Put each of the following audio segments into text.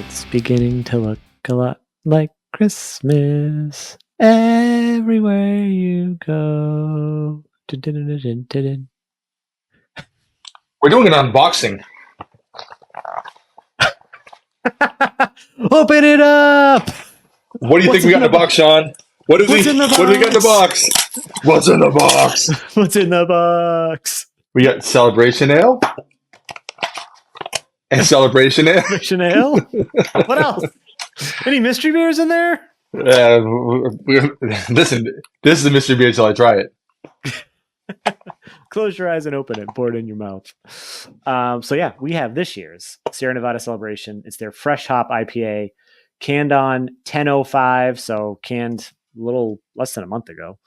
It's beginning to look a lot like Christmas everywhere you go. We're doing an unboxing. Open it up! What do you think we got in the box, Sean? What do we got in the box? What's in the box? What's in the box? We got Celebration Ale. And Celebration Ale. Celebration Ale? What else? Any mystery beers in there? Listen, this is a mystery beer until I try it. Close your eyes and open it. Pour it in your mouth. So yeah, we have this year's Sierra Nevada Celebration. It's their fresh hop IPA, canned on 10/05, so canned a little less than a month ago.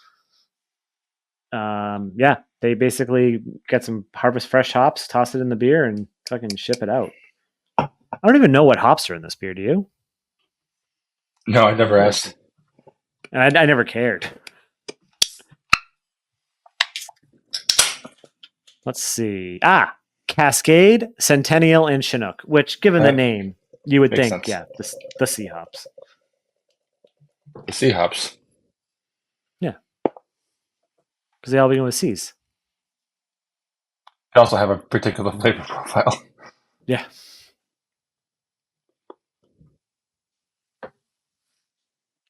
Yeah, they basically get some harvest fresh hops, toss it in the beer, and fucking ship it out. I don't even know what hops are in this beer. Do you? No, I never asked. And I never cared. Let's see. Cascade, Centennial, and Chinook, which, given the name, you would think, sense. yeah, the sea hops. The sea hops. Yeah. Because they all begin with C's. They also have a particular flavor profile. Yeah.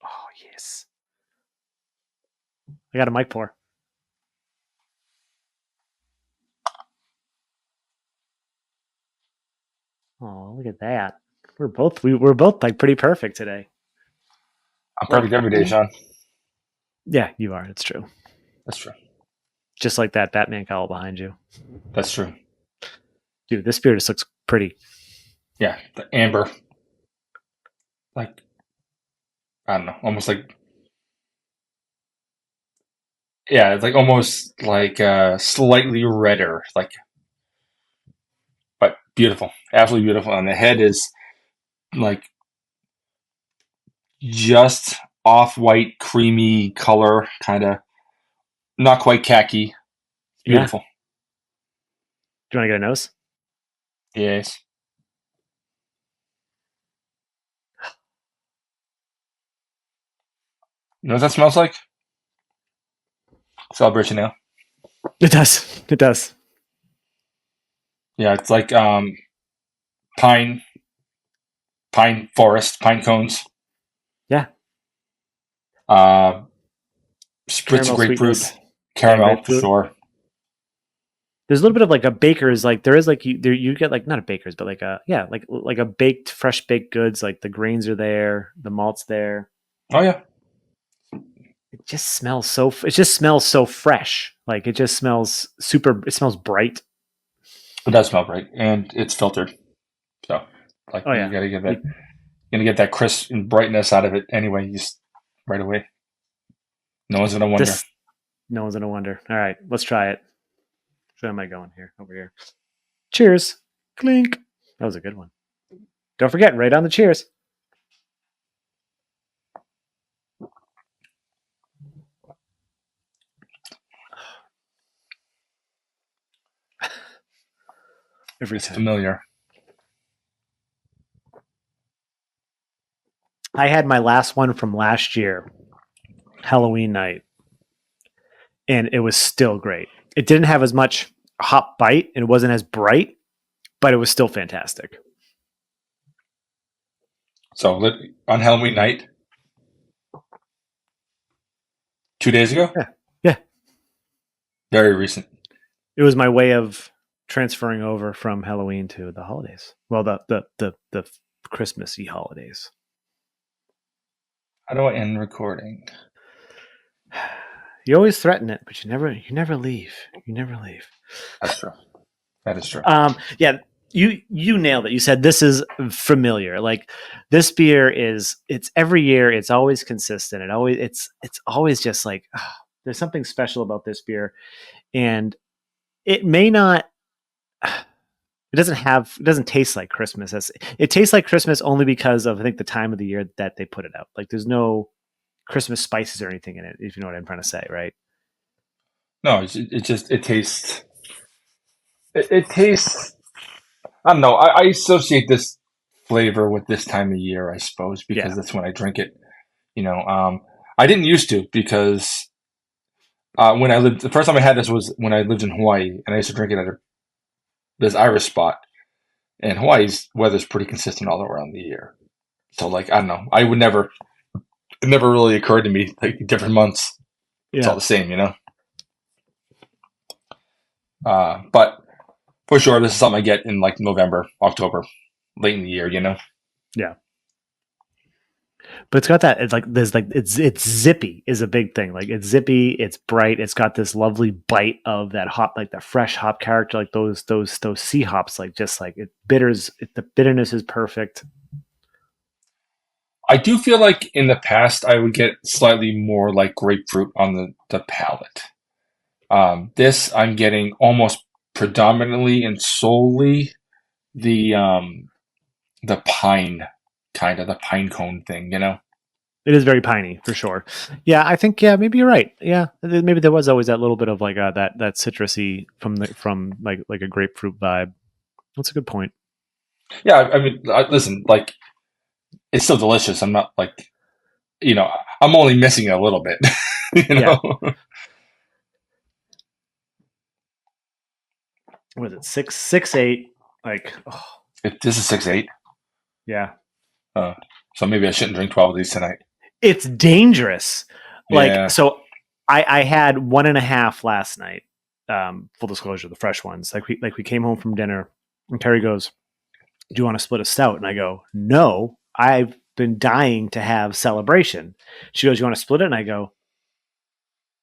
Oh, yes. I got a mic pour. Oh, look at that. We're both like pretty perfect today. I'm perfect every day, Sean. Yeah, you are. It's true. That's true. Just like that Batman cowl behind you. That's true. Dude, this beer just looks pretty. Yeah, the amber. Like, I don't know, almost like, yeah, it's like almost like slightly redder, like, but beautiful, absolutely beautiful. And the head is like just off-white, creamy color, kind of not quite khaki. Beautiful. Yeah. Do you want to get a nose? Yes. You know what that smells like? Celebration Ale. It does. It does. Yeah, it's like pine forest, pine cones. Yeah. Spritz Caramel grapefruit, sweetness. caramel, Grapefruit. sure. There's a little bit of like a baker's, like there is like you get like not a baker's, but like a like a baked fresh baked goods. Like the grains are there, the malt's there. Oh yeah. It just smells so. It just smells so fresh. Like it just smells super. It smells bright. It does smell bright, and it's filtered. So, like, Oh, yeah. you gotta get that. You're gonna get that crisp and brightness out of it anyway. Just right away. No one's gonna wonder. No one's gonna wonder. All right, let's try it. Where am I going here? Over here. Cheers. Clink. That was a good one. Don't forget, right on the cheers. Every It's time. familiar. I had my last one from last year, Halloween night, and it was still great. It didn't have as much hop bite and it wasn't as bright, but it was still fantastic. So on Halloween night, 2 days ago. Yeah. Very recent. It was my way of transferring over from Halloween to the holidays. Well, the Christmassy holidays. How do I end recording? You always threaten it, but you never leave. You never leave. That's true. That is true. Yeah, you nailed it. You said this is familiar. Like this beer it's every year. It's always consistent. It's always just like there's something special about this beer, and it may not. It doesn't taste like Christmas. It tastes like Christmas only because of I think the time of the year that they put it out. Like there's no Christmas spices or anything in it, if you know what I'm trying to say, right? No, it tastes. It tastes. I don't know. I associate this flavor with this time of year, I suppose, because Yeah. that's when I drink it. I didn't used to because the first time I had this was when I lived in Hawaii, and I used to drink it at this Irish spot. And Hawaii's weather's pretty consistent all around the year. So, like, I don't know. It never really occurred to me, like, different months. It's all the same, But for sure, this is something I get in, like, November, October, late in the year, Yeah. But it's got that. It's like there's like it's zippy is a big thing. Like it's zippy, it's bright. It's got this lovely bite of that hop, like the fresh hop character, like those sea hops. Like just like it bitters. The bitterness is perfect. I do feel like in the past I would get slightly more like grapefruit on the palate. This I'm getting almost predominantly and solely the pine the pine cone thing, It is very piney for sure. Yeah, I think maybe you're right. Yeah, maybe there was always that little bit of like that citrusy from like a grapefruit vibe. That's a good point. Yeah, I mean, listen, like it's still delicious. I'm not like, I'm only missing a little bit, Yeah. What is it? 6'8"? Like, If this is 6'8". Yeah. So maybe I shouldn't drink 12 of these tonight. It's dangerous. Like, Yeah. so I had 1.5 last night. Full disclosure, the fresh ones. Like we came home from dinner, and Perry goes, "Do you want to split a stout?" And I go, "No, I've been dying to have Celebration." She goes, "You want to split it?" And I go,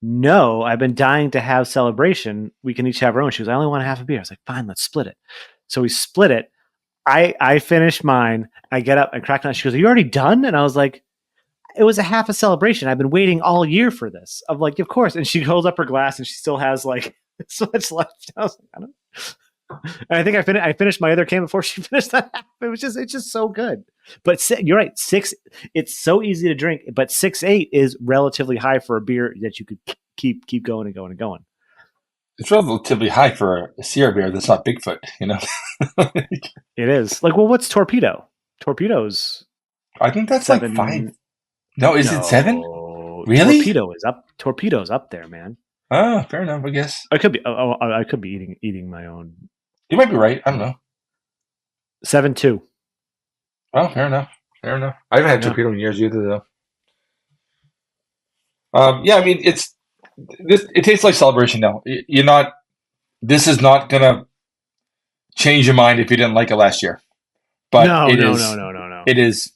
"No, I've been dying to have Celebration. We can each have our own." She goes, "I only want half a beer." I was like, "Fine, let's split it." So we split it. I finished mine. I get up and crack on. She goes, "Are you already done?" And I was like, "It was a half a Celebration. I've been waiting all year for this." I'm like, "Of course." And she holds up her glass and she still has like so much left. I was like, I don't. And I think I finished my other can before she finished that half. It's just so good. But you're right. It's so easy to drink, but 6'8" is relatively high for a beer that you could keep going and going and going. It's relatively high for a Sierra beer that's not Bigfoot, It is. Like, well, what's Torpedo? Torpedo's I think that's 7. like 5. No, is it 7? Really? Torpedo's up there, man. Oh, fair enough, I guess. I could be. I could be eating my own. You might be right. I don't know. 7.2. Oh, fair enough. Fair enough. I haven't had Torpedo in years either, though. Yeah, I mean, it tastes like Celebration now. This is not gonna change your mind if you didn't like it last year. But No. It is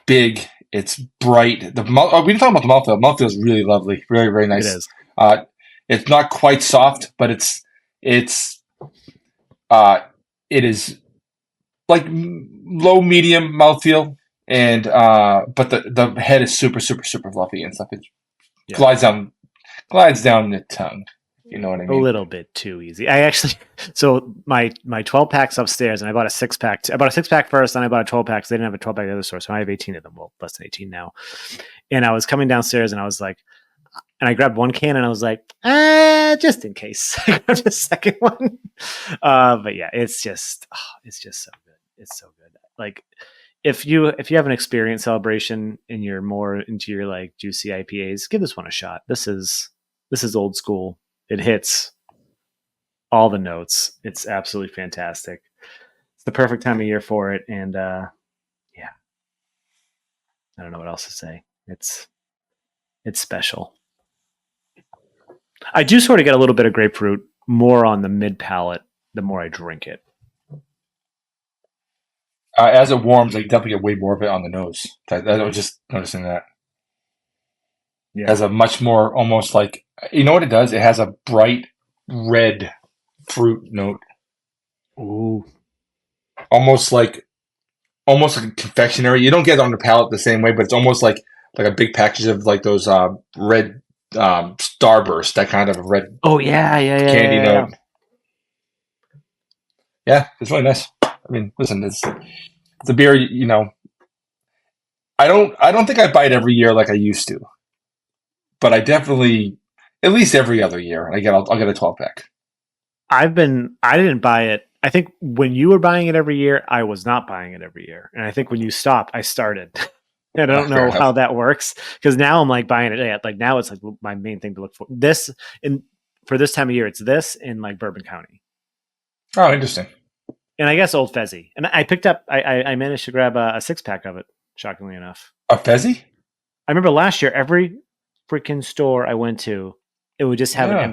big. It's bright. We didn't talk about the mouthfeel. The mouthfeel is really lovely. Very, very nice. It is. It's not quite soft, but it is like low medium mouthfeel, and but the head is super, super, super fluffy and stuff. It glides down the tongue. You know what I mean? A little bit too easy. I actually, so my 12 packs upstairs, and I bought a 6-pack. I bought a 6-pack first, then I bought a 12-pack because they didn't have a 12-pack at the other store. So I have 18 of them. Well, less than 18 now. And I was coming downstairs, and I was like, and I grabbed one can, and I was like, just in case. I grabbed a second one. But yeah, it's just so good. It's so good. Like if you have an experience Celebration and you're more into your like juicy IPAs, give this one a shot. This is old school. It hits all the notes. It's absolutely fantastic. It's the perfect time of year for it. And I don't know what else to say. It's special. I do sort of get a little bit of grapefruit more on the mid palate the more I drink it. As it warms, I definitely get way more of it on the nose. I was just noticing that. Yeah. It has a much more almost like, you know what it does? It has a bright red fruit note. Ooh. Almost like a confectionery. You don't get it on the palate the same way, but it's almost like a big package of like those red Starburst, that kind of a red candy note. Yeah, it's really nice. I mean, listen, it's a beer, I don't think I buy it every year like I used to. But I definitely, at least every other year, I'll get a 12-pack. I didn't buy it I think when you were buying it every year, I was not buying it every year. And I think when you stopped, I started. And I don't Fair know enough. how that works because now I'm like buying it. Like now it's like my main thing to look for. This in for this time of year, it's this in like Bourbon County. Oh, interesting. And I guess Old Fezzy. And I picked up. I managed to grab a 6-pack of it. Shockingly enough, A Fezzy? I remember last year every freaking store I went to, it would just have Yeah.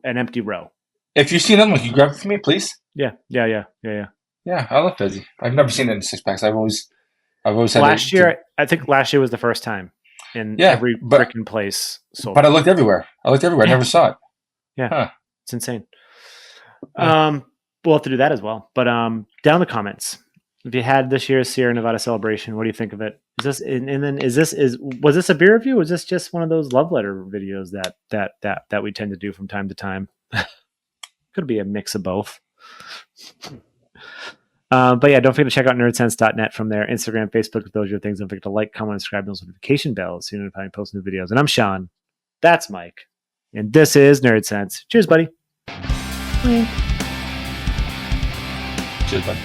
an empty row. If you see another one, can you grab it for me, please? Yeah. Yeah, I love Fezzy. I've never seen it in 6-packs. I've always had Last year, I think last year was the first time in Yeah, every but freaking place sold. but I looked everywhere. I Yeah. never saw it. Yeah, Huh. it's insane. Yeah. We'll have to do that as well. But down in the comments, if you had this year's Sierra Nevada celebration, what do you think of it? Is this and then was this a beer review? Or was this just one of those love letter videos that we tend to do from time to time? Could be a mix of both. But yeah, don't forget to check out nerdsense.net from there. Instagram, Facebook, if those are your things. Don't forget to like, comment, and subscribe to those notification bells so you know if I post new videos. And I'm Sean. That's Mike. And this is Nerdsense. Cheers, buddy. Cheers, bud.